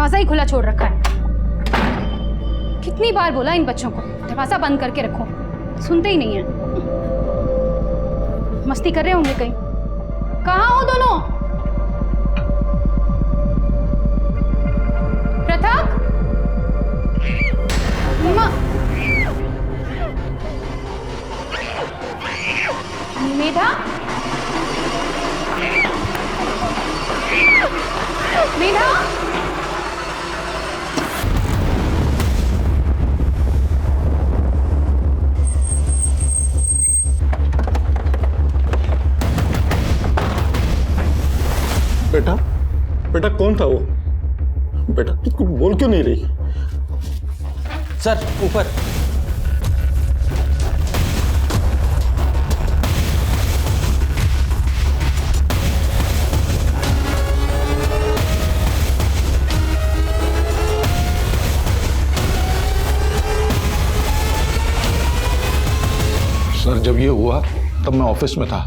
दरवाजा ही खुला छोड़ रखा है। कितनी बार बोला इन बच्चों को दरवाजा बंद करके रखो, सुनते ही नहीं है। मस्ती कर रहे होंगे कहीं। कहाँ हो दोनों? पृथक, मेधा, मेधा, बेटा, बेटा कौन था वो? बेटा तू कुछ बोल क्यों नहीं रही? सर ऊपर। सर जब ये हुआ तब मैं ऑफिस में था।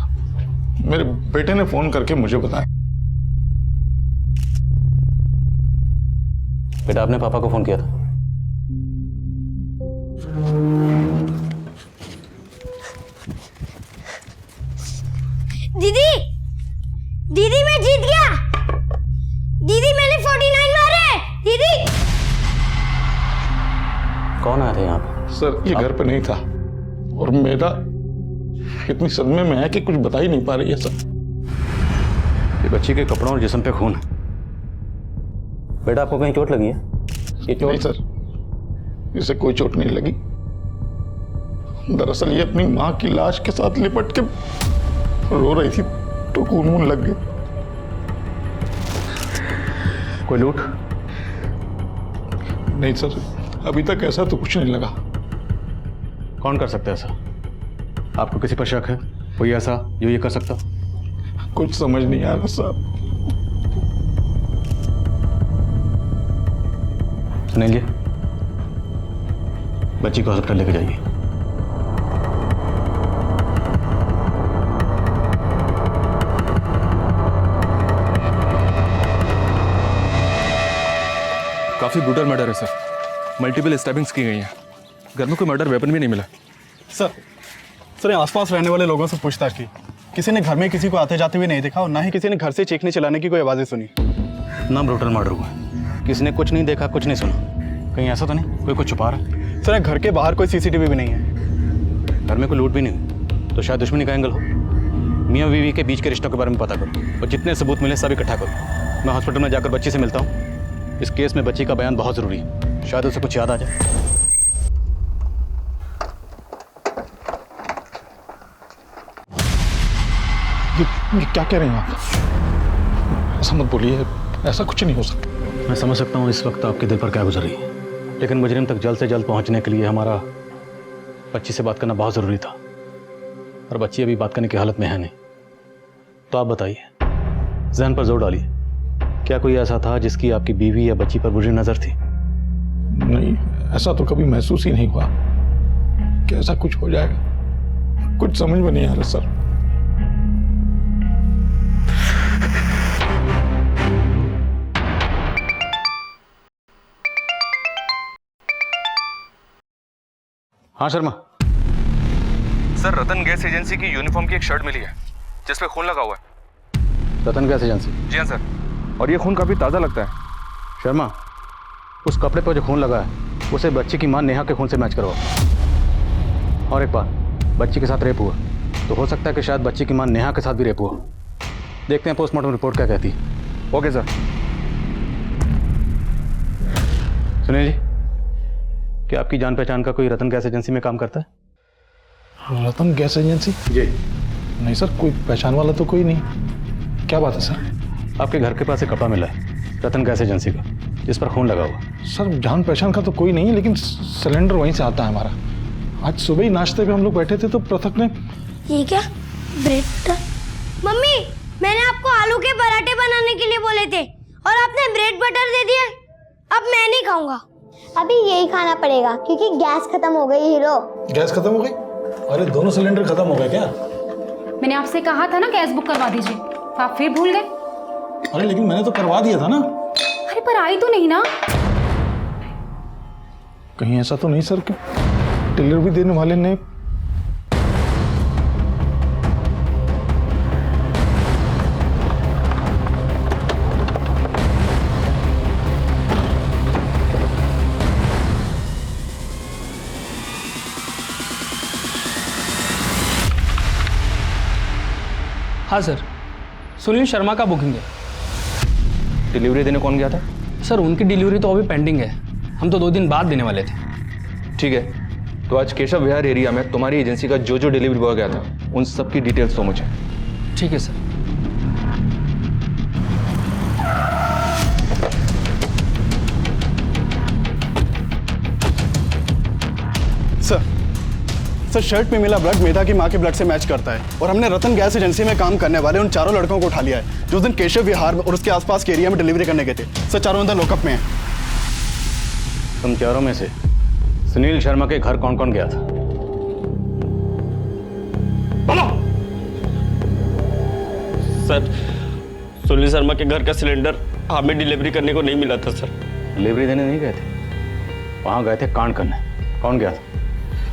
मेरे बेटे ने फोन करके मुझे बताया। बेटा आपने पापा को फोन किया था? दीदी, दीदी मैं जीत गया। दीदी मैंने 49 मारे। दीदी। कौन आया था यहाँ पे? सर ये घर पे नहीं था और मेरा इतनी सदमे में है कि कुछ बता ही नहीं पा रही है सर। ये बच्ची के कपड़ों और जिस्म पे खून है। बेटा आपको कहीं चोट लगी है? ये चोट? नहीं सर, इसे कोई चोट नहीं लगी। दरअसल ये अपनी माँ की लाश के साथ लिपट के रो रही थी तो खून वून लग गई। कोई लूट? नहीं सर, अभी तक ऐसा तो कुछ नहीं लगा। कौन कर सकता है ऐसा? आपको किसी पर शक है? कोई ऐसा जो ये कर सकता? कुछ समझ नहीं आ रहा साहब। सुनील जी, बच्ची को हॉस्पिटल लेके जाइए। काफी ब्रूटल मर्डर है सर। मल्टीपल स्टैबिंग्स की गई हैं। घर में कोई मर्डर वेपन भी नहीं मिला। सर आसपास रहने वाले लोगों से पूछताछ की, किसी ने घर में किसी को आते जाते हुए नहीं देखा और ना ही किसी ने घर से चीखने चिल्लाने की कोई आवाजें सुनी। इतना ब्रूटल मर्डर हुआ है, किसी ने कुछ नहीं देखा, कुछ नहीं सुना। कहीं ऐसा तो नहीं कोई कुछ छुपा रहा है? सर घर के बाहर कोई सीसीटीवी भी नहीं है। घर में कोई लूट भी नहीं हुई तो शायद दुश्मनी का एंगल हो। मियाँ बीवी के बीच के रिश्तों के बारे में पता करो और जितने सबूत मिले सब इकट्ठा करो। मैं हॉस्पिटल में जाकर बच्ची से मिलता हूँ। इस केस में बच्ची का बयान बहुत जरूरी है, शायद उसे कुछ याद आ जाए। ये क्या कह रहे हैं आप? ऐसा मत बोलिए, ऐसा कुछ नहीं हो सकता। मैं समझ सकता हूँ इस वक्त आपके दिल पर क्या गुजर रही है, लेकिन मुजरिम तक जल्द से जल्द पहुँचने के लिए हमारा बच्ची से बात करना बहुत ज़रूरी था और बच्ची अभी बात करने की हालत में है नहीं। तो आप बताइए, जहन पर जोर डालिए, क्या कोई ऐसा था जिसकी आपकी बीवी या बच्ची पर बुरी नज़र थी? नहीं, ऐसा तो कभी महसूस ही नहीं हुआ कि ऐसा कुछ हो जाएगा। कुछ समझ में नहीं आ रहा सर। हाँ शर्मा। सर रतन गैस एजेंसी की यूनिफॉर्म की एक शर्ट मिली है जिसपे खून लगा हुआ है। रतन गैस एजेंसी? जी हाँ सर, और ये खून काफी ताज़ा लगता है। शर्मा, उस कपड़े पर जो खून लगा है उसे बच्ची की मां नेहा के खून से मैच करवाओ। और एक बात, बच्ची के साथ रेप हुआ तो हो सकता है कि शायद बच्ची की मां नेहा के साथ भी रेप हुआ। देखते हैं पोस्टमार्टम रिपोर्ट क्या कहती है। Okay sir. सुनिए जी, क्या आपकी जान पहचान का कोई रतन गैस एजेंसी में काम करता है? रतन गैस एजेंसी? जी। नहीं सर, कोई पहचान वाला तो कोई नहीं। क्या बात है सर? आपके घर के पास एक कपड़ा मिला है रतन गैस एजेंसी का जिस पर खून लगा हुआ। सर जान पहचान का तो कोई नहीं है, लेकिन सिलेंडर वहीं से आता है हमारा। आज सुबह ही नाश्ते पे हम लोग बैठे थे तो पृथक ने। ये क्या? ब्रेड? मम्मी, मैंने आपको आलू के पराठे बनाने के लिए बोले थे और आपने ब्रेड बटर दे दिया। अब मैं नहीं खाऊंगा। अभी यही खाना पड़ेगा क्योंकि गैस खत्म हो गई। हीरो, गैस खत्म हो गई? अरे दोनों सिलेंडर खत्म हो गए क्या? मैंने आपसे कहा था ना गैस बुक करवा दीजिए, आप फिर भूल गए। अरे लेकिन मैंने तो करवा दिया था ना। अरे पर आई तो नहीं ना? कहीं ऐसा तो नहीं सर कि डिलीवरी देने वाले ने हाँ सर, सुनील शर्मा का बुकिंग है। डिलीवरी देने कौन गया था? सर उनकी डिलीवरी तो अभी पेंडिंग है, हम तो 2 दिन बाद देने वाले थे। ठीक है, तो आज केशव विहार एरिया में तुम्हारी एजेंसी का जो डिलीवरी बॉय गया था उन सब की डिटेल्स दो मुझे। ठीक है सर। सर शर्ट पे मिला ब्लड मेधा की मां के ब्लड से मैच करता है और हमने रतन गैस एजेंसी में काम करने वाले उन चारों लड़कों को उठा लिया है जो उस दिन केशव विहार और उसके आसपास के एरिया में डिलीवरी करने गए थे। सर चारों अंदर लॉकअप में हैं। तुम चारों में से सुनील शर्मा के घर कौन कौन गया था? बोलो। सर सुनील शर्मा के घर का सिलेंडर हमें डिलीवरी करने को नहीं मिला था सर। डिलीवरी देने नहीं गए थे, वहां गए थे कांड करने। कौन गया था?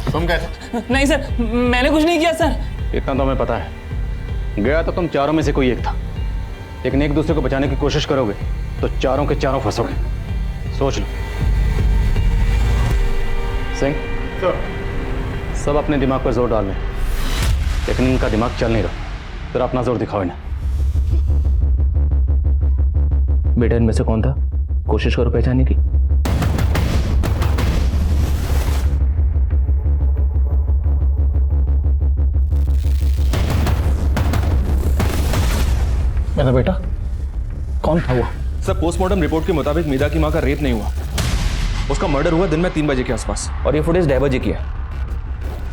तुम गए थे? नहीं सर, मैंने कुछ नहीं किया सर। इतना तो हमें पता है, गया तो तुम चारों में से कोई एक था, लेकिन एक दूसरे को बचाने की कोशिश करोगे तो चारों के चारों फंसोगे। सोच लो। सिंह, सब अपने दिमाग पर जोर डाल लें, लेकिन इनका दिमाग चल नहीं रहा, फिर अपना जोर दिखाओ इन्हें। बेटा इनमें से कौन था? कोशिश करो पहचानने की। मेरा बेटा कौन था वो? सर पोस्टमार्टम रिपोर्ट के मुताबिक मेधा की मां का रेप नहीं हुआ, उसका मर्डर हुआ दिन में 3 बजे के आसपास, और ये फुटेज ढाई बजे की है,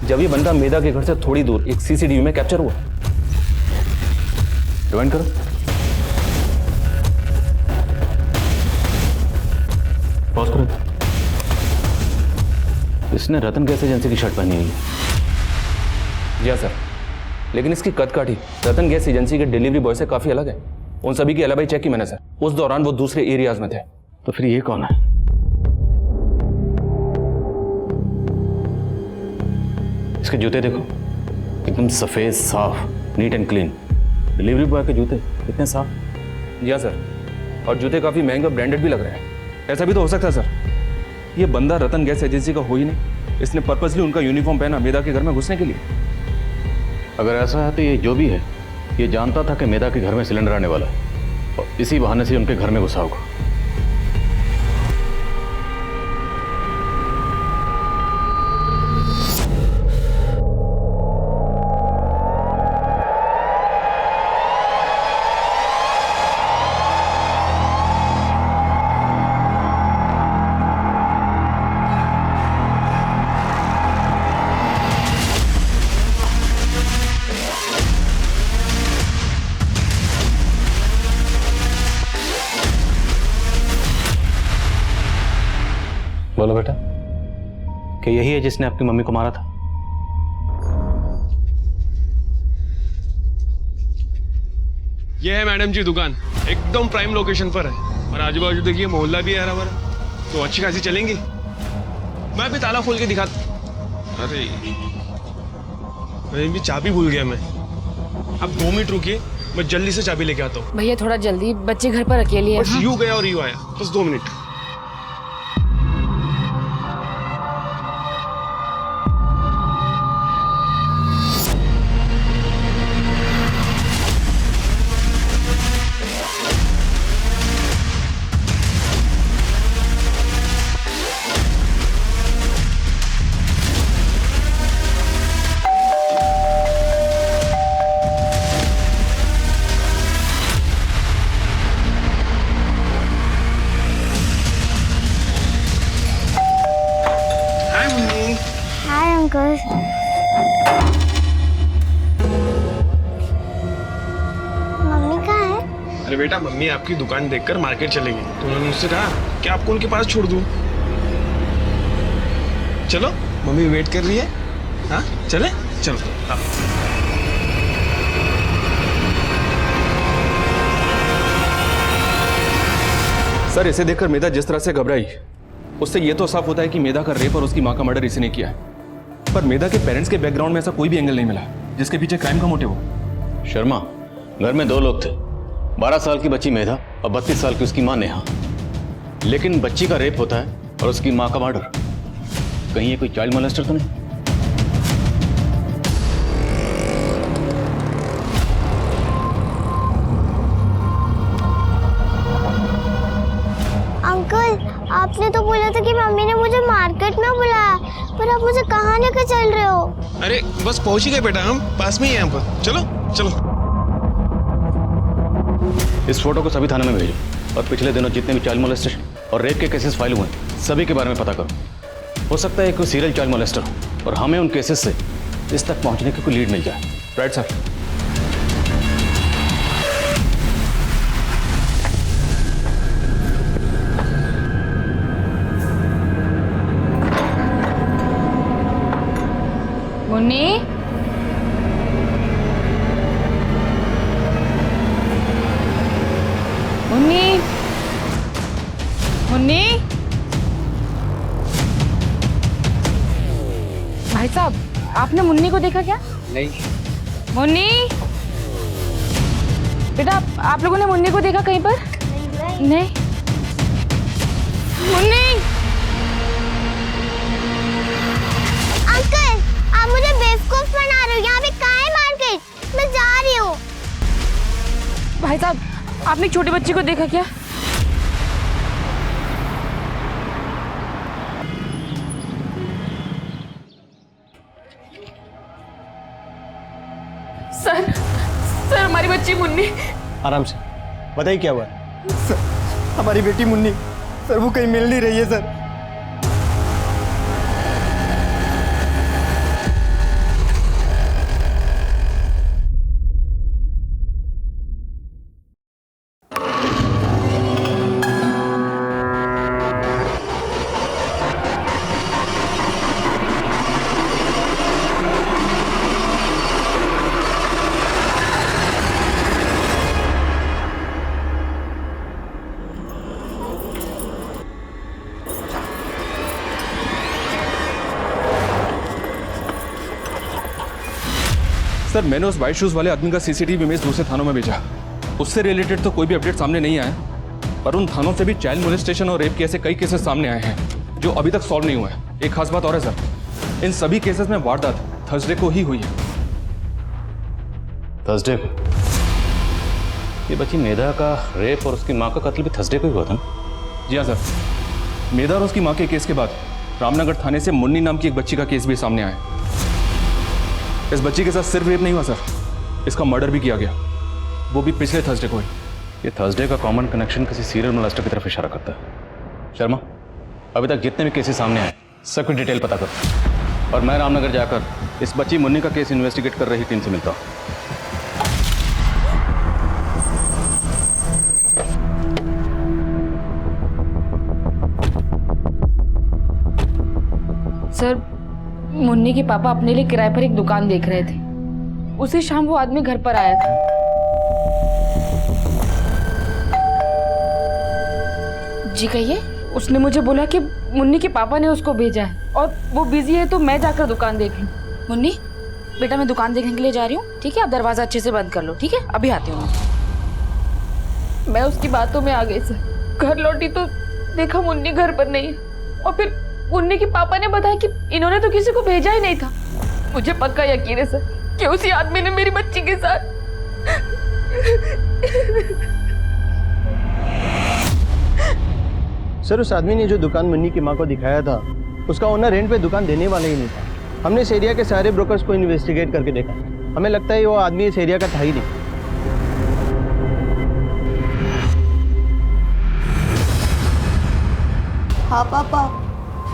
जब ये बंदा मेधा के घर से थोड़ी दूर एक सीसीटीवी में कैप्चर हुआ। ज्वाइन करो। पॉज करो। इसने रतन गैस एजेंसी की शर्ट पहनी हुई है। जी हाँ सर, लेकिन इसकी कद काठी रतन गैस एजेंसी के डिलीवरी बॉय से काफी अलग है। उन सभी की एलिबाई चेक की मैंने सर, उस दौरान वो दूसरे एरियाज में थे। तो फिर ये कौन है? इसके जूते देखो, एकदम सफेद साफ, neat and clean. Delivery boy के जूते इतने साफ। जी हाँ सर, और जूते काफी महंगे और ब्रांडेड भी लग रहे हैं। ऐसा भी तो हो सकता है सर, ये बंदा रतन गैस एजेंसी का हो ही नहीं, इसने पर्पसली उनका यूनिफॉर्म पहना मेधा के घर में घुसने के लिए। अगर ऐसा है तो ये जो भी है, ये जानता था कि मेधा के घर में सिलेंडर आने वाला है और इसी बहाने से उनके घर में घुसा होगा। बोलो बेटा, कि यही है जिसने आपकी मम्मी को मारा था? ये है मैडम जी दुकान, एकदम प्राइम लोकेशन पर है, और आजू बाजू देखिए मोहल्ला भी है हरा भरा, तो अच्छी खासी चलेंगी। मैं अभी ताला खोल के दिखाता। अरे भी चाबी भूल गया मैं। अब 2 मिनट रुकिए, मैं जल्दी से चाबी लेके आता हूँ। भैया थोड़ा जल्दी, बच्चे घर पर अकेले हैं। बस यूं गया और यूं आया, बस 2 मिनट। Hi uncle. मम्मी कहाँ है? अरे बेटा, मम्मी आपकी दुकान देखकर मार्केट चलेंगे, तो उन्होंने मुझसे कहा कि आपको उनके पास छोड़ दूं। चलो, मम्मी वेट कर रही है। हाँ चले, चलो। हाँ। सर इसे देखकर मेधा जिस तरह से घबराई उससे यह तो साफ होता है कि मेधा का रेप और उसकी मां का मर्डर इसी ने किया है। पर मेधा के पेरेंट्स के बैकग्राउंड में ऐसा कोई भी एंगल नहीं मिला जिसके पीछे क्राइम का मोटिव हो। शर्मा, घर में 2 लोग थे, 12 साल की बच्ची मेधा और 32 साल की उसकी मां नेहा। लेकिन बच्ची का रेप होता है और उसकी मां का मर्डर। कहीं ये कोई चाइल्ड मोलेस्टर तो नहीं? अंकल, आपने तो बोला था कि मम्मी ने मुझे मार्केट में बुलाया, पर आप मुझे कहाँ लेकर चल रहे हो? अरे बस पहुंच ही गए बेटा, हम पास में ही हैं यहाँ पर। चलो चलो। इस फोटो को सभी थाने में भेजो और पिछले दिनों जितने भी चाइल्ड मोलेस्टेशन और रेप के केसेस फाइल हुए सभी के बारे में पता करो। हो सकता है कोई सीरियल चाइल्ड मोलेस्टर हो और हमें उन केसेस से इस तक पहुंचने की कोई लीड मिल जाए। Right sir. मुन्नी, मुन्नी, मुन्नी। भाई साहब, आपने मुन्नी को देखा क्या? नहीं। मुन्नी, बेटा आप लोगों ने मुन्नी को देखा कहीं पर? नहीं। मुन्नी। अंकल, आप मुझे बेवकूफ बना रहे हो। यहाँ पे कहाँ है मार्केट? मैं जा रही हूँ। भाई साहब, आपने छोटे बच्चे को देखा क्या? सर हमारी बच्ची मुन्नी। आराम से बताइए क्या हुआ? सर, हमारी बेटी मुन्नी, सर वो कहीं मिल नहीं रही है सर। सर मैंने उस वाइट शूज वाले आदमी का सीसीटीवी इमेज दूसरे थानों में भेजा। उससे रिलेटेड तो कोई भी अपडेट सामने नहीं आया, पर उन थानों से भी चाइल्ड मोलेस्टेशन और रेप के ऐसे कई केसेस सामने आए हैं जो अभी तक सॉल्व नहीं हुए हैं। एक खास बात और है सर, इन सभी केसेस में वारदात थर्सडे को ही हुई है। थर्सडे को? ये बच्ची मेधा का रेप और उसकी माँ का कत्ल भी थर्सडे को ही हुआ था ना? जी हाँ सर। मेधा और उसकी माँ के केस के बाद रामनगर थाने से मुन्नी नाम की एक बच्ची का केस भी सामने आया। इस बच्ची के साथ सिर्फ रेप नहीं हुआ सर, इसका मर्डर भी किया गया, वो भी पिछले थर्सडे को ही। ये थर्सडे का कॉमन कनेक्शन किसी सीरियल मोलेस्टर की तरफ इशारा करता है। शर्मा, अभी तक जितने भी केसेस सामने आए सबकी डिटेल पता करो और मैं रामनगर जाकर इस बच्ची मुन्नी का केस इन्वेस्टिगेट कर रही टीम से मिलता हूँ। सर, मुन्नी के पापा अपने लिए किराए पर एक दुकान देख रहे थे। उसी शाम वो आदमी घर पर आया था। जी कहिए। उसने मुझे बोला कि मुन्नी के पापा ने उसको भेजा है और वो बिजी है तो मैं जाकर दुकान देख लूं। मुन्नी, बेटा मैं दुकान देखने के लिए जा रही हूँ, ठीक है? आप दरवाजा अच्छे से बंद कर लो, ठीक है? अभी आती हूँ मैं उसकी बातों में आ गई सर। घर लौटी तो देखा मुन्नी घर पर नहीं है और फिर मुन्नी के पापा ने बताया कि इन्होंने तो किसी को भेजा ही नहीं था। मुझे पक्का यकीन है सर कि उसी आदमी ने मेरी बच्ची के साथ। सर उस आदमी ने जो दुकान मुन्नी की माँ को दिखाया था उसका ओनर रेंट पे दुकान देने वाला ही नहीं था। हमने इस एरिया के सारे ब्रोकर्स को इन्वेस्टिगेट करके देखा, हमें लगता है वो आदमी इस एरिया का था ही नहीं। हाँ पापा,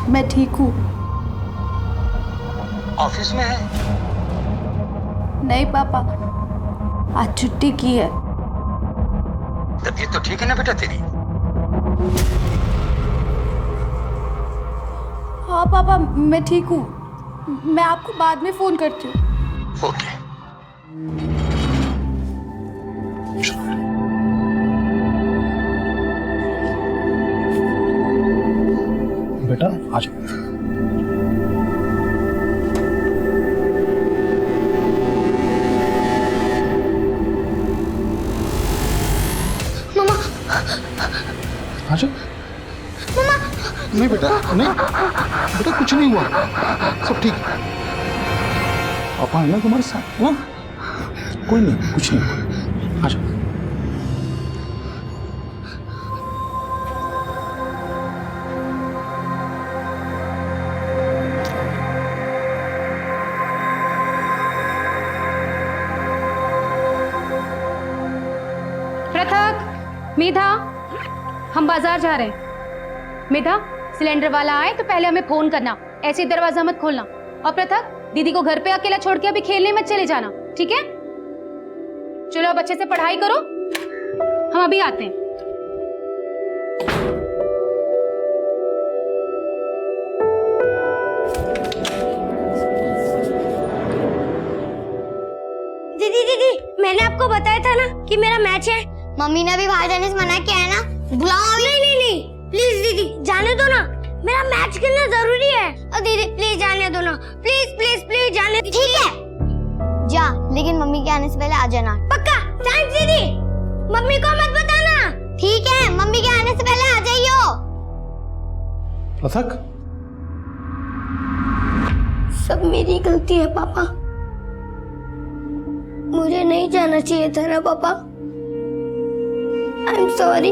मैं ठीक हूँ। ऑफिस में है? नहीं पापा, आज छुट्टी की है। तबीयत तो ठीक है ना बेटा तेरी? हाँ पापा, मैं ठीक हूँ। मैं आपको बाद में फोन करती हूँ। ओके। बेटा, आ जाओ। मम्मा, आ जाओ। नहीं बेटा, नहीं बेटा, कुछ नहीं हुआ, सब ठीक है। पापा है ना तुम्हारे साथ, ना कोई नहीं, कुछ नहीं हुआ। आ जाओ। पृथक, मेधा, हम बाजार जा रहे हैं। मेधा, सिलेंडर वाला आए तो पहले हमें फोन करना, ऐसे दरवाजा मत खोलना। और पृथक, दीदी को घर पे अकेला छोड़ के अभी खेलने मत चले जाना, ठीक है? चलो अब अच्छे से पढ़ाई करो, हम अभी आते हैं। दीदी दीदी, मैंने आपको बताया था ना कि मेरा मैच है। मम्मी ने भी बाहर जाने से मना किया है ना, बुलाओ अभी। नहीं नहीं नहीं, प्लीज दीदी जाने दो ना, मेरा मैच खेलना जरूरी है। और दीदी प्लीज जाने दो ना, प्लीज प्लीज प्लीज जाने। ठीक है, जा, लेकिन मम्मी के आने से पहले आ जाना। पक्का? थैंक्स दीदी, मम्मी को मत बताना। ठीक है, मम्मी के आने से पहले आ जाइयो। पृथक, सब मेरी गलती है पापा, मुझे नहीं जाना चाहिए था ना पापा। I am sorry.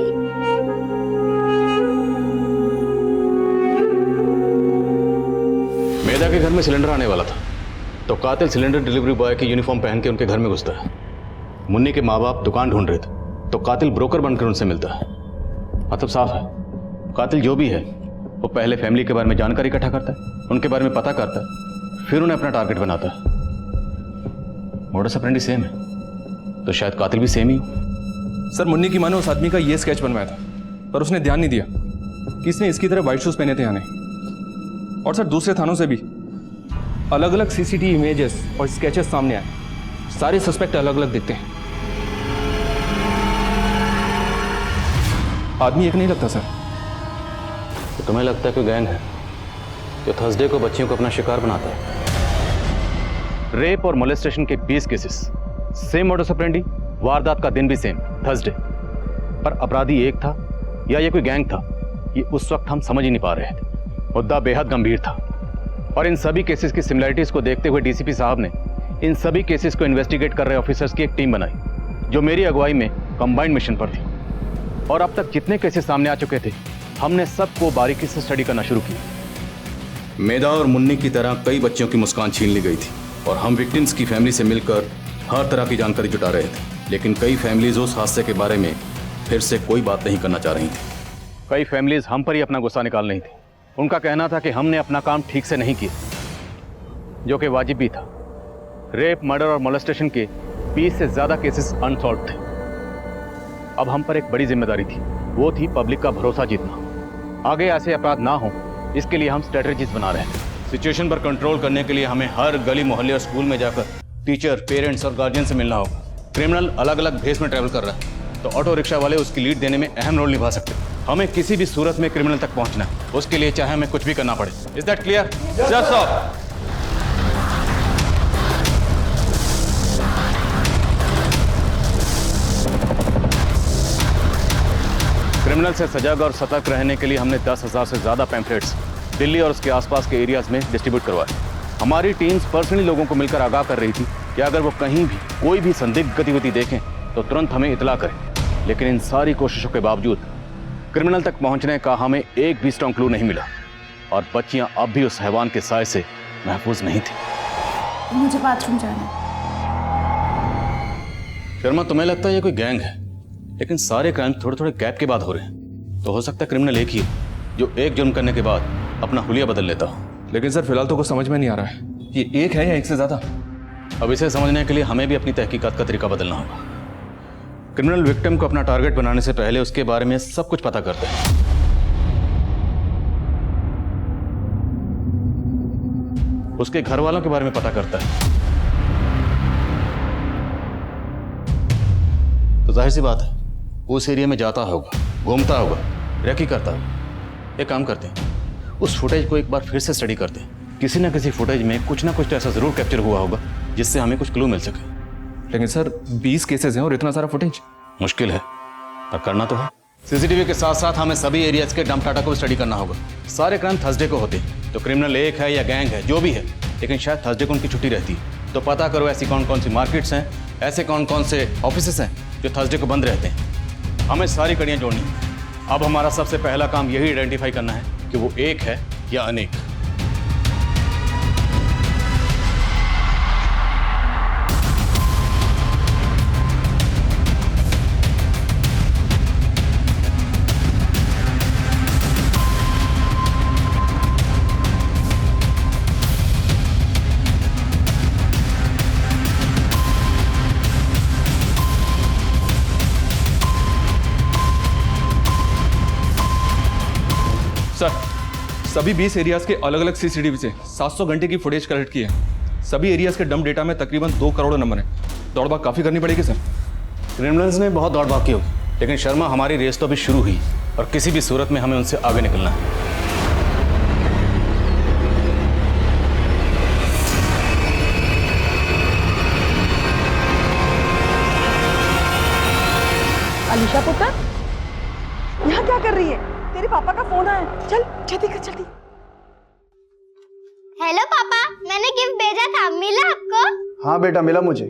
मेधा के घर में सिलेंडर आने वाला था तो कातिल सिलेंडर डिलीवरी बॉय की यूनिफॉर्म पहन के उनके घर में घुसता है। मुन्नी के माँ बाप दुकान ढूंढ रहे थे तो कातिल ब्रोकर बनकर उनसे मिलता है। मतलब साफ है, कातिल जो भी है वो पहले फैमिली के बारे में जानकारी इकट्ठा करता है, उनके बारे में पता करता है, फिर उन्हें अपना टारगेट बनाता है। मोडस ऑपरेंडी सेम है तो शायद कातिल भी सेम ही हो। सर, मुन्नी की माँ ने उस आदमी का ये स्केच बनवाया था, पर उसने ध्यान नहीं दिया कि इसने इसकी तरह व्हाइट शूज पहने थे यानी। और सर, दूसरे थानों से भी अलग अलग सीसीटीवी इमेजेस और स्केचेस सामने आए, सारे सस्पेक्ट अलग अलग दिखते हैं। आदमी एक नहीं लगता सर। तो तुम्हें लगता है कोई गैंग है जो थर्सडे को बच्चियों को अपना शिकार बनाता है? रेप और मोलेस्टेशन के 20 केसेस, सेम मोडस ऑपरेंडी, वारदात का दिन भी सेम, थर्सडे। पर अपराधी एक था या ये कोई गैंग था, ये उस वक्त हम समझ ही नहीं पा रहे थे। मुद्दा बेहद गंभीर था और इन सभी केसेस की सिमिलरिटीज को देखते हुए डीसीपी साहब ने इन सभी केसेस को इन्वेस्टिगेट कर रहे ऑफिसर्स की एक टीम बनाई जो मेरी अगुवाई में कंबाइंड मिशन पर थी। और अब तक जितने केसेस सामने आ चुके थे, हमने सबको बारीकी से स्टडी करना शुरू किया। मेधा और मुन्नी की तरह कई बच्चियों की मुस्कान छीन ली गई थी और हम विक्टिम्स की फैमिली से मिलकर हर तरह की जानकारी जुटा रहे थे। लेकिन कई फैमिलीज उस हादसे के बारे में फिर से कोई बात नहीं करना चाह रही थी। कई फैमिलीज हम पर ही अपना गुस्सा निकाल रही थी। उनका कहना था कि हमने अपना काम ठीक से नहीं किया, जो कि वाजिब भी था। रेप, मर्डर और मोलेस्टेशन के 20 से ज्यादा केसेस अनसॉल्व थे। अब हम पर एक बड़ी जिम्मेदारी थी, वो थी पब्लिक का भरोसा जीतना। आगे ऐसे अपराध ना हो, इसके लिए हम स्ट्रेटजीज बना रहे हैं। सिचुएशन पर कंट्रोल करने के लिए हमें हर गली, मोहल्ले और स्कूल में जाकर टीचर, पेरेंट्स और गार्जियन से मिलना होगा। क्रिमिनल अलग अलग भेस में ट्रैवल कर रहा है तो ऑटो रिक्शा वाले उसकी लीड देने में अहम रोल निभा सकते हैं। हमें किसी भी सूरत में क्रिमिनल तक पहुंचना है, उसके लिए चाहे हमें कुछ भी करना पड़े। Is that clear? Yes sir. Criminal से सजग और सतर्क रहने के लिए हमने 10,000 से ज्यादा पैम्फलेट्स दिल्ली और उसके आसपास के एरियाज में डिस्ट्रीब्यूट करवाए। हमारी टीम्स पर्सनली लोगों को मिलकर आगाह कर रही थी कि अगर वो कहीं भी कोई भी संदिग्ध गतिविधि देखें तो तुरंत हमें इतला करें। लेकिन इन सारी कोशिशों के बावजूद क्रिमिनल तक पहुंचने का हमें एक भी स्ट्रॉन्ग क्लू नहीं मिला और बच्चियां अब भी उस हैवान के साए से महफूज नहीं थी। मुझे बाथरूम जाना है। शर्मा, तुम्हें लगता है ये कोई गैंग है, लेकिन सारे क्राइम थोड़े थोड़े गैप के बाद हो रहे हैं। तो हो सकता है क्रिमिनल एक ही है जो एक जुर्म करने के बाद अपना हुलिया बदल लेता हो। लेकिन सर, फिलहाल तो कुछ समझ में नहीं आ रहा है, ये एक है या एक से ज्यादा? अब इसे समझने के लिए हमें भी अपनी तहकीकात का तरीका बदलना होगा। क्रिमिनल विक्टिम को अपना टारगेट बनाने से पहले उसके बारे में सब कुछ पता करते हैं। उसके घर वालों के बारे में पता करता है। तो जाहिर सी बात है उस एरिया में जाता होगा, घूमता होगा, रेकी करता होगा। एक काम करते हैं, उस फुटेज को एक बार फिर से स्टडी करते हैं। किसी ना किसी फुटेज में कुछ ना कुछ तो ऐसा जरूर कैप्चर हुआ होगा जिससे हमें कुछ क्लू मिल सके। लेकिन सर 20 केसेस हैं और इतना सारा फुटेज मुश्किल है, पर करना तो है। सीसीटीवी के साथ साथ हमें सभी एरियाज के डंप डाटा को स्टडी करना होगा। सारे क्राइम थर्सडे को होते हैं, तो क्रिमिनल एक है या गैंग है जो भी है, लेकिन शायद थर्सडे को उनकी छुट्टी रहती है। तो पता करो ऐसी कौन कौन सी मार्केट्स हैं, ऐसे कौन कौन से ऑफिसेस हैं जो थर्सडे को बंद रहते हैं। हमें सारी कड़ियाँ जोड़नी है। अब हमारा सबसे पहला काम यही आइडेंटिफाई करना है कि वो एक है या अनेक। सर सभी 20 एरियाज के अलग अलग सीसीटीवी से 700 घंटे की फुटेज कलेक्ट की है। सभी एरियाज के डंप डेटा में तकरीबन 2 करोड़ नंबर है। दौड़भाग काफी करनी पड़ेगी सर। क्रिमिनल्स ने बहुत दौड़भाग की होगी, लेकिन शर्मा हमारी रेस तो अभी शुरू हुई और किसी भी सूरत में हमें उनसे आगे निकलना है। अलीशा पुत्र, यहाँ क्या कर रही है? तेरे पापा का फोन आया, चल जल्दी कर जल्दी। हेलो पापा, मैंने गिफ्ट भेजा था, मिला आपको? हाँ बेटा मिला मुझे,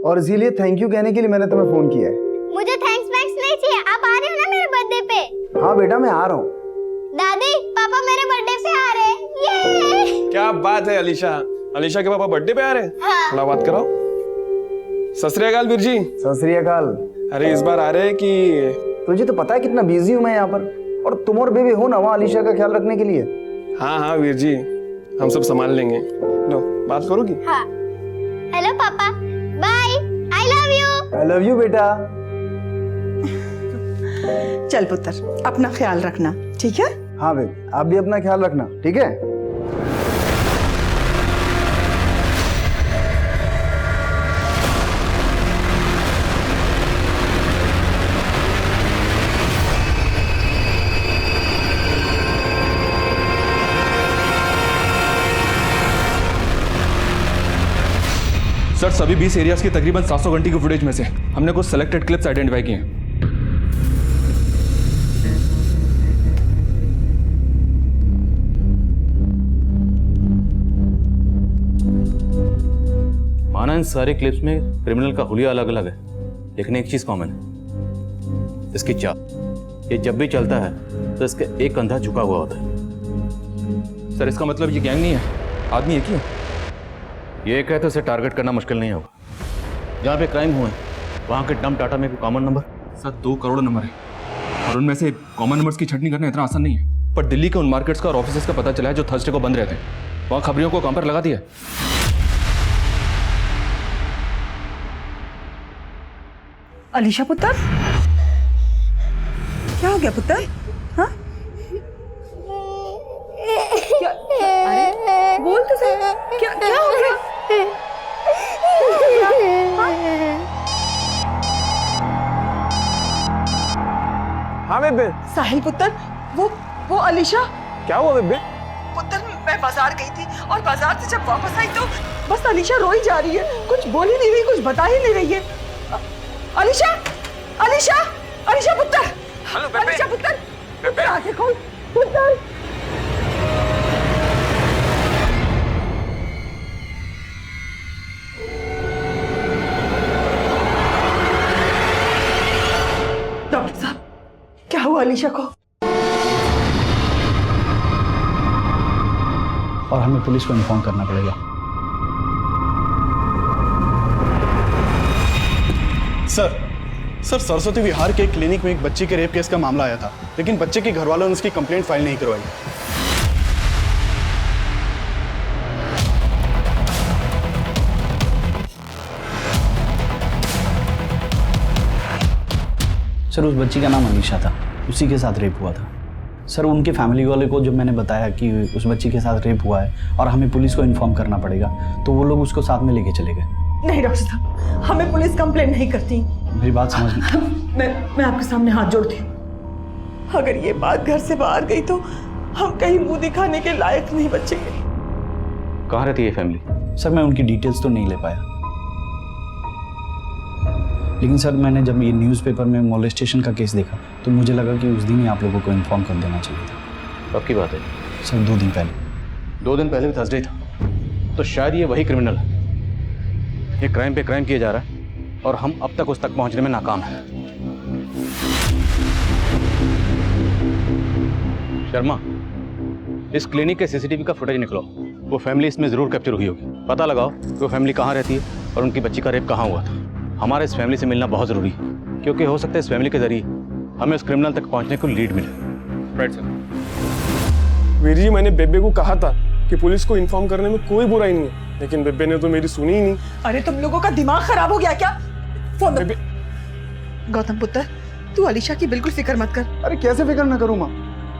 और इसीलिए थैंक यू कहने के लिए मैंने तुम्हें फोन किया है। मुझे थैंक्स नहीं चाहिए, आप आ रहे हो ना मेरे बर्थडे पे? हाँ बेटा मैं आ रहा हूँ। दादी पापा मेरे बर्थडे पे आ रहे हैं। ये क्या बात है अलीशा, अलीशा के पापा बर्थडे पे आ रहे हैं? हाँ। थोड़ा बात कराओ। सत श्री अकाल वीर जी। सत श्री अकाल। अरे इस बार आ रहे हैं कि तुझे तो पता है कितना बिजी हूँ मैं यहाँ पर, और तुम और बेबी हो ना वहाँ अलीशा का ख्याल रखने के लिए। हाँ हाँ वीर जी, हम सब संभाल लेंगे। लो बात करोगी? हाँ। हेलो पापा, bye, I love you. I love you बेटा। चल पुत्र, अपना ख्याल रखना, ठीक है? हाँ बेबी, आप भी अपना ख्याल रखना, ठीक है? सर सभी 20 एरियाज की तकरीबन 700 घंटे की फुटेज में से हमने कुछ सेलेक्टेड क्लिप्स आइडेंटिफाई किए हैं। माना इन सारे क्लिप्स में क्रिमिनल का हुलिया अलग अलग है, लेकिन एक चीज कॉमन है, इसकी चाल। ये जब भी चलता है तो इसका एक कंधा झुका हुआ होता है। सर इसका मतलब ये गैंग नहीं है, आदमी एक ही है। ये एक है तो इसे टारगेट करना मुश्किल नहीं होगा। जहाँ पे क्राइम हुए वहाँ के डंप डाटा में कोई common number? Sir 2 crore number है, और उनमें से कॉमन नंबर्स की छटनी करना इतना आसान नहीं है। पर दिल्ली के उन मार्केट्स का और ऑफिसेस का पता चला है जो थर्सडे को बंद रहते हैं। वहाँ खबरियों को काम पर लगा दिया। अलीशा पुत्र, क्या हो गया पुत्र? हाँ? क्या? अरे बोल तो सही, क्या क्या हो गया? हाँ बेबे। साहिल पुत्र, वो अलीशा। क्या हुआ बेबे? पुत्र मैं बाजार गई थी, और बाजार से जब वापस आई तो बस अलीशा रोई जा रही है, कुछ बोल ही नहीं रही, कुछ बता ही नहीं रही है। अलीशा, अलीशा, अलीशा पुत्र, हेलो बेबे। अलीशा पुत्र, पुत्र आंखें खोल, पुत्र। डॉक्टर साहब, क्या हुआ अलीशा को? और हमें पुलिस को इन्फॉर्म करना पड़ेगा। सर सरस्वती विहार के क्लिनिक में एक बच्चे के रेप केस का मामला आया था, लेकिन बच्चे के घर वालों ने उसकी कंप्लेंट फाइल नहीं करवाई। सर उस बच्ची का नाम अनीशा था, उसी के साथ रेप हुआ था। सर उनके फैमिली वाले को जब मैंने बताया कि उस बच्ची के साथ रेप हुआ है और हमें पुलिस को इन्फॉर्म करना पड़ेगा, तो वो लोग उसको साथ में लेके चले गए। नहीं डॉक्टर साहब, हमें पुलिस कंप्लेंट नहीं करती। मेरी बात समझ। मैं आपके सामने हाथ जोड़ती हूँ, अगर ये बात घर से बाहर गई तो हम कहीं मुंह दिखाने के लायक नहीं बचेंगे। कहाँ रहती है फैमिली? सर मैं उनकी डिटेल्स तो नहीं ले पाया, लेकिन सर मैंने जब ये न्यूज़पेपर में मोलेस्टेशन का केस देखा तो मुझे लगा कि उस दिन ही आप लोगों को इन्फॉर्म कर देना चाहिए था। कब की बात है? सर 2 दिन पहले। 2 दिन पहले भी थर्सडे था, तो शायद ये वही क्रिमिनल है। ये क्राइम पे क्राइम किया जा रहा है और हम अब तक उस तक पहुंचने में नाकाम हैं। शर्मा, इस क्लिनिक के सीसीटीवी का फुटेज निकलो। वो फैमिली इसमें जरूर कैप्चर हुई होगी। पता लगाओ कि वो फैमिली कहाँ रहती है और उनकी बच्ची का रेप कहाँ हुआ था। हमारे इस फैमिली से मिलना बहुत जरूरी है, क्योंकि हो सकता है इस फैमिली के जरिए हमें उस क्रिमिनल तक पहुंचने को लीड मिले। Right sir. वीर जी, मैंने बेबे को कहा था कि पुलिस को इन्फॉर्म करने में कोई बुराई नहीं है, लेकिन बेबे ने तो मेरी सुनी ही नहीं। अरे तुम लोगों का दिमाग खराब हो गया क्या? फोन बेबे। गौतम पुत्र, तू अलीशा की बिल्कुल फिक्र मत कर। अरे कैसे फिक्र ना करूँ माँ,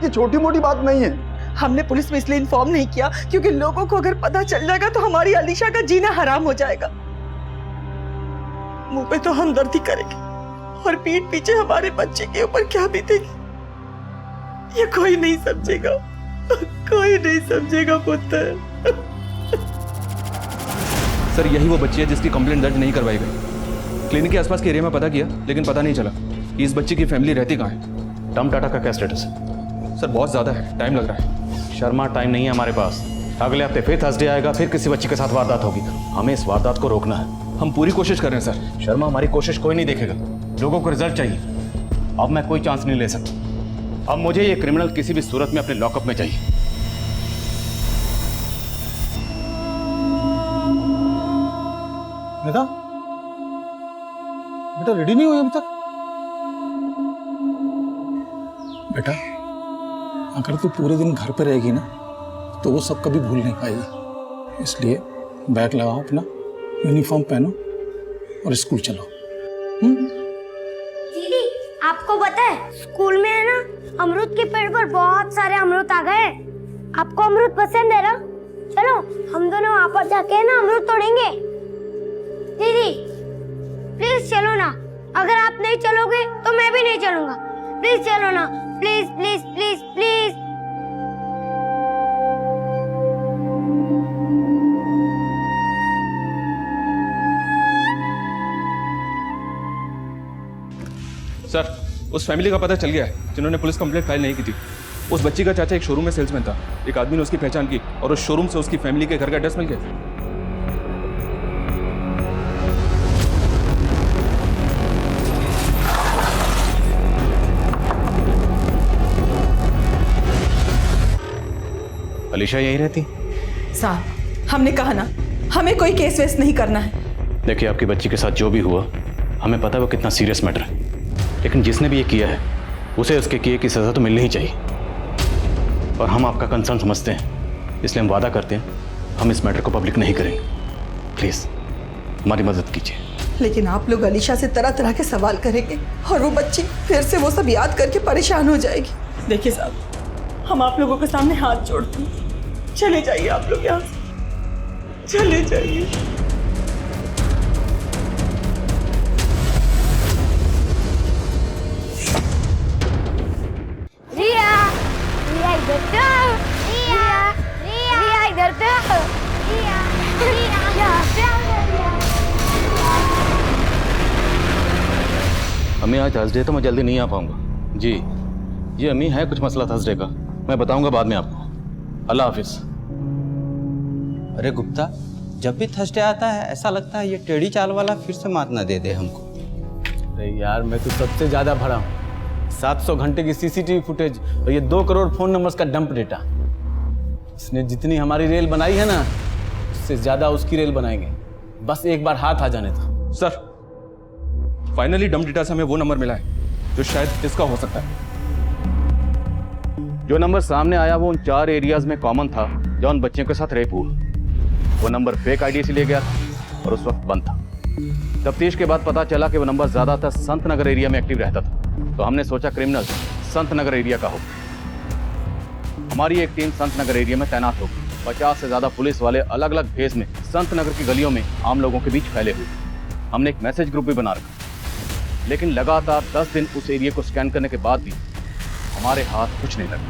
ये छोटी मोटी बात नहीं है। हमने पुलिस में इसलिए इन्फॉर्म नहीं किया क्योंकि लोगों को अगर पता चल जाएगा तो हमारी अलीशा का जीना हराम हो जाएगा। मुंह पे तो हमदर्दी करेंगे और पीठ पीछे हमारे बच्चे के ऊपर क्या बीतेगी ये कोई नहीं समझेगा, कोई नहीं समझेगा पुत्र। सर यही वो बच्ची है जिसकी कंप्लेंट दर्ज नहीं करवाई गई। क्लिनिक के आसपास के एरिया में पता किया, लेकिन पता नहीं चला कि इस बच्ची की फैमिली रहती कहाँ है। टम टाटा का क्या स्टेटस है? सर बहुत ज़्यादा है, टाइम लग रहा है। शर्मा, टाइम नहीं है हमारे पास। अगले हफ्ते फिर थर्सडे आएगा, फिर किसी बच्ची के साथ वारदात होगी। हमें इस वारदात को रोकना है। हम पूरी कोशिश कर रहे हैं सर। शर्मा, हमारी कोशिश कोई नहीं देखेगा, लोगों को रिजल्ट चाहिए। अब मैं कोई चांस नहीं ले सकता। अब मुझे ये क्रिमिनल किसी भी सूरत में अपने लॉकअप में चाहिए। बेटा, बेटा रेडी नहीं हुई अभी तक? बेटा, अगर तू पूरे दिन घर पे रहेगी ना तो वो सब कभी भूल नहीं पाएगी। इसलिए बैग लगाओ अपना, यूनिफॉर्म पहनो और स्कूल चलो। दीदी, आपको पता है स्कूल में है ना अमरूद के पेड़ पर बहुत सारे अमरूद आ गए। आपको अमरूद पसंद है ना? चलो हम दोनों वापस जाके ना अमरूद तोड़ेंगे। दीदी प्लीज चलो ना, अगर आप नहीं चलोगे तो मैं भी नहीं चलूंगा। प्लीज चलो ना, please please please please. Sir उस फैमिली का पता चल गया है जिन्होंने पुलिस कंप्लेंट फाइल नहीं की थी। उस बच्ची का चाचा एक शोरूम में सेल्समैन था। एक आदमी ने उसकी पहचान की और उस शोरूम से उसकी फैमिली के घर का एड्रेस मिल गया। अलीशा यही रहती? साहब हमने कहा ना, हमें कोई केस वेस नहीं करना है। देखिए, आपकी बच्ची के साथ जो भी हुआ हमें पता है वो कितना सीरियस मैटर है, लेकिन जिसने भी ये किया है उसे उसके किए की सज़ा तो मिलनी ही चाहिए। और हम आपका कंसर्न समझते हैं, इसलिए हम वादा करते हैं हम इस मैटर को पब्लिक नहीं करेंगे। प्लीज़ हमारी मदद कीजिए। लेकिन आप लोग अलीशा से तरह तरह के सवाल करेंगे और वो बच्ची फिर से वो सब याद करके परेशान हो जाएगी। देखिए साहब, हम आप लोगों के सामने हाथ जोड़ते हैं, चले जाइए आप लोग यहाँ से, चले जाइए। रिया, रिया इधर तो, रिया, रिया इधर तो, रिया, रिया अम्मी आज थर्सडे तो मैं जल्दी नहीं आ पाऊंगा। जी ये अम्मी है कुछ मसला थर्सडे का, मैं बताऊंगा बाद में आपको। अल्लाह हाफिज। अरे गुप्ता, जब भी थर्सडे आता है ऐसा लगता है ये टेढ़ी चाल वाला फिर से मात ना दे दे हमको। अरे यार, मैं तो सबसे ज़्यादा भरा हूँ। 700 घंटे की सीसीटीवी फुटेज और ये 2 करोड़ फ़ोन नंबर्स का डंप डेटा। उसने जितनी हमारी रेल बनाई है ना, उससे ज़्यादा उसकी रेल बनाएंगे। बस एक बार हाथ आ जाने दो। सर फाइनली डंप डेटा से हमें वो नंबर मिला है जो शायद इसका हो सकता है। जो नंबर सामने आया वो उन 4 एरियाज में कॉमन था जहाँ उन बच्चियों के साथ रेप हुआ। वो नंबर फेक आईडी से लिया गया और उस वक्त बंद था। तफ्तीश के बाद पता चला कि वो नंबर ज़्यादातर संत नगर एरिया में एक्टिव रहता था, तो हमने सोचा क्रिमिनल संत नगर एरिया का हो। हमारी एक टीम संत नगर एरिया में तैनात हो गई। 50 से ज़्यादा पुलिस वाले अलग अलग भेस में संत नगर की गलियों में आम लोगों के बीच फैले हुए। हमने एक मैसेज ग्रुप भी बना रखा, लेकिन लगातार 10 दिन उस एरिया को स्कैन करने के बाद भी हमारे हाथ कुछ नहीं लगा।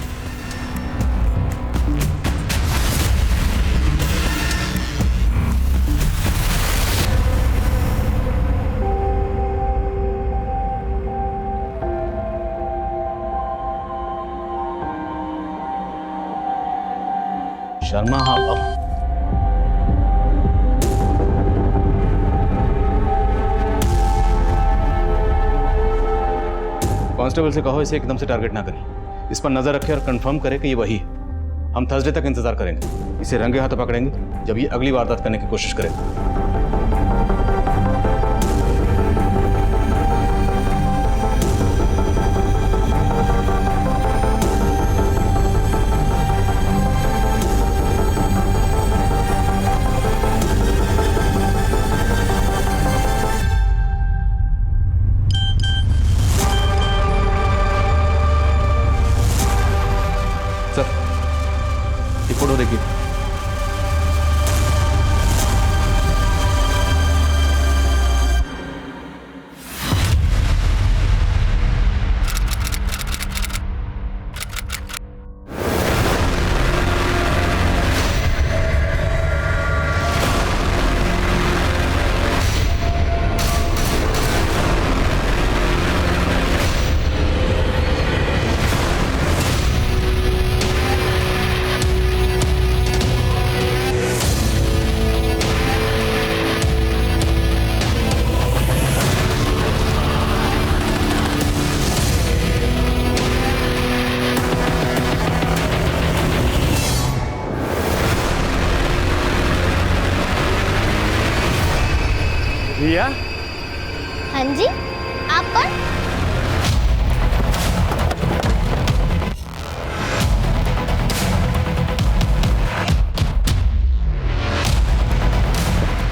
शर्मा, हाँ अब कांस्टेबल से कहो इसे एकदम से टारगेट ना करें, इस पर नजर रखें और कंफर्म करें कि ये वही है। हम थर्सडे तक इंतजार करेंगे, इसे रंगे हाथ पकड़ेंगे जब ये अगली वारदात करने की कोशिश करेगा। सर, ये फोटो देखिए। रिया, हाँ जी, आप कौन?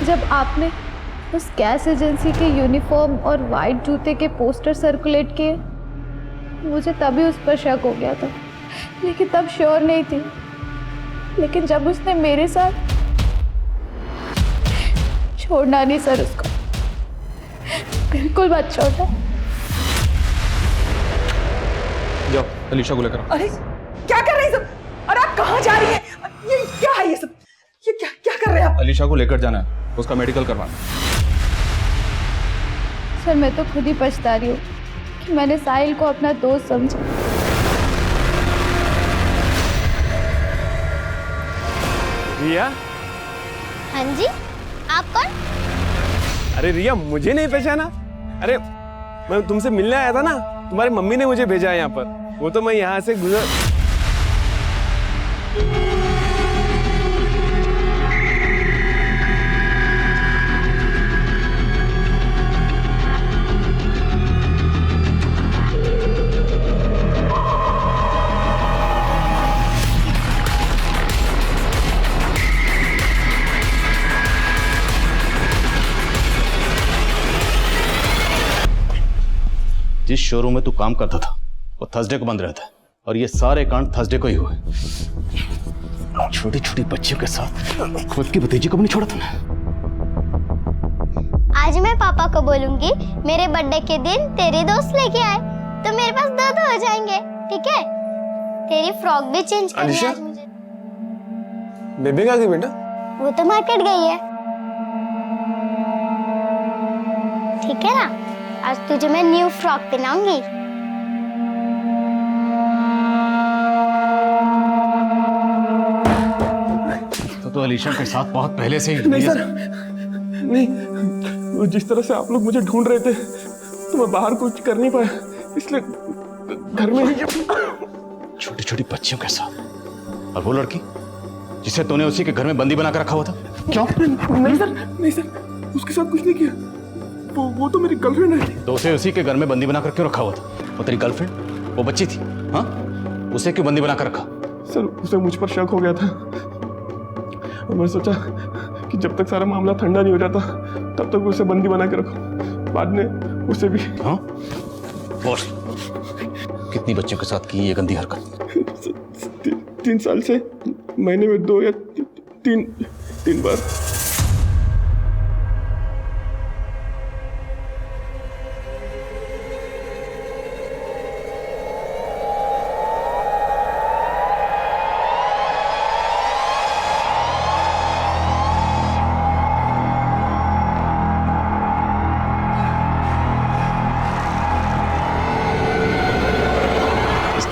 जब आपने उस गैस एजेंसी के यूनिफॉर्म और वाइट जूते के पोस्टर सर्कुलेट किए, मुझे तभी उस पर शक हो गया था, लेकिन तब श्योर नहीं थी। लेकिन जब उसने मेरे साथ, छोड़ना नहीं सर उसको, बिल्कुल मत छोड़ना। जाओ अलीशा को लेकर आओ। अरे क्या कर रहे हैं सब? और आप कहाँ जा रही हैं? ये क्या है ये सब? ये क्या क्या कर रहे हैं आप? अलीशा को लेकर जाना है, उसका मेडिकल करवाना। सर मैं तो खुद ही पछता रही हूँ कि मैंने साहिल को अपना दोस्त समझा। रिया, हाँ जी, आप कौन? अरे रिया, मुझे नहीं पहचाना? अरे मैं तुमसे मिलने आया था ना, तुम्हारी मम्मी ने मुझे भेजा है यहाँ पर, वो तो मैं यहाँ से गुजर। जिस शोरूम में तू काम करता था वो थर्सडे को बंद रहता है, और ये सारे कांड थर्सडे को ही हुए। छोटी छोटी बच्चियों के साथ खुद की भतीजी को भी नहीं छोड़ा तूने। आज मैं पापा को बोलूंगी मेरे बर्थडे के दिन तेरे दोस्त लेके आए, तो मेरे पास दो हो जाएंगे, ठीक है? तेरी फ्रॉक भी चेंज करनी है आज मुझे। बेबी कहाँ गई बेटा? वो तो मार्केट गई है, ठीक है ना? आज तुझे मैं न्यू फ्रॉक पहनाऊंगी। तो अलीशा के साथ बहुत पहले से ही। नहीं सर, नहीं, वो जिस तरह से आप लोग मुझे ढूंढ रहे थे तो मैं बाहर कुछ कर नहीं पाया, इसलिए घर में ही। छोटी छोटी बच्चियों के साथ, और वो लड़की जिसे तूने उसी के घर में बंदी बनाकर रखा हुआ था, क्यों? नहीं सर, नहीं सर, उसके साथ कुछ नहीं किया, वो तो मेरी गर्लफ्रेंड है। तो उसे उसी के घर में बंदी बनाकर क्यों रखा हुआ था? वो तेरी गर्लफ्रेंड, वो बच्ची थी, हाँ? उसे क्यों बंदी बनाकर रखा? सर उसे मुझ पर शक हो गया था, और मैं सोचा कि जब तक सारा मामला ठंडा नहीं हो जाता तब तक उसे बंदी बना के रखो, बाद में उसे भी। हाँ? बोल, कितनी बच्चों के साथ की ये गंदी हरकत? 3 साल से महीने में 2 या 3 बार।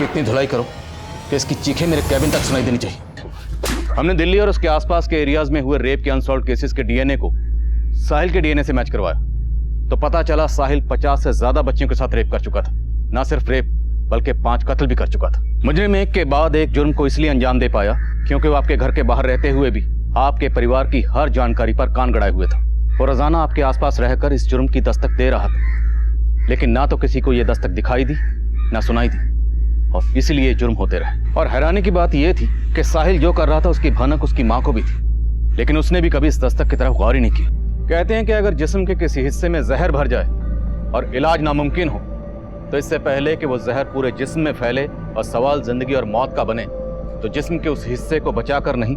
इतनी धुलाई करो कि इसकी चीखें मेरे कैबिन तक सुनाई देनी चाहिए। हमने दिल्ली और उसके आसपास के एरियाज में हुए रेप के अनसॉल्व केसेस के डीएनए को साहिल के डीएनए से मैच करवाया तो पता चला साहिल 50 से ज्यादा बच्चियों के साथ रेप कर चुका था। ना सिर्फ रेप बल्कि 5 कत्ल भी कर चुका था। मुजरिम एक के बाद एक जुर्म को इसलिए अंजाम दे पाया क्योंकि वो आपके घर के बाहर रहते हुए भी आपके परिवार की हर जानकारी पर कान गड़ाए हुए था। वो रोजाना आपके आसपास रहकर इस जुर्म की दस्तक दे रहा था, लेकिन ना तो किसी को यह दस्तक दिखाई दी ना सुनाई दी, और इसीलिए जुर्म होते रहे। और हैरानी की बात यह थी कि साहिल जो कर रहा था उसकी भनक उसकी मां को भी थी, लेकिन उसने भी कभी इस दस्तक की तरफ गौर ही नहीं की। कहते हैं कि अगर जिस्म के किसी हिस्से में जहर भर जाए और इलाज नामुमकिन हो तो इससे पहले कि वो जहर पूरे जिस्म में फैले और सवाल जिंदगी और मौत का बने तो जिस्म के उस हिस्से को बचाकर नहीं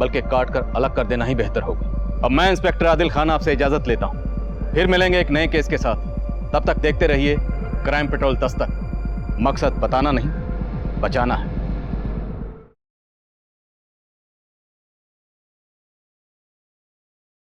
बल्कि काट कर अलग कर देना ही बेहतर होगा। अब मैं इंस्पेक्टर आदिल खान आपसे इजाजत लेता हूँ, फिर मिलेंगे एक नए केस के साथ। तब तक देखते रहिए क्राइम पेट्रोल दस्तक। मकसद बताना नहीं बचाना है।